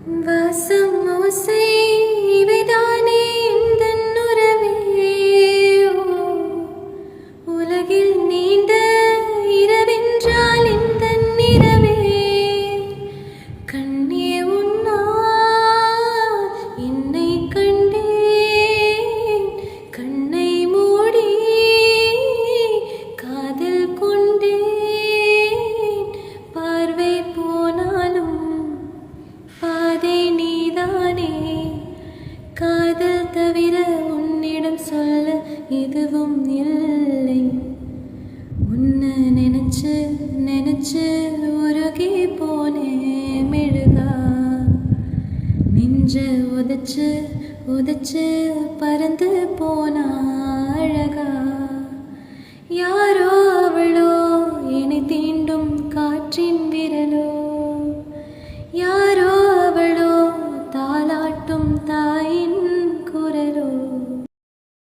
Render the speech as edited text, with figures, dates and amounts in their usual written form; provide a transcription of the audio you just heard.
வாசம் ஓசை இவைதானே எந்தன் உறவே. உலகில் நீண்ட இரவென்றால் எந்தன் இரவே. கண்ணே உன்னால் என்னை கண்டேன், கண்ணை மூடி காதல் கொண்டேன். பார்வை போனாலும் பாதை நீதானே. காதல் தவிர உன்னிடம் சொல்ல எதுவும் இல்லை. உன்னை நினைச்சு நினைச்சு உருகி போனே மெழுகா. நெஞ்ச உதைச்சு உதைச்சு பறந்து போனா அழகா. யாரோ அவளோ என்னை தீண்டும் காற்றின் விரலோ.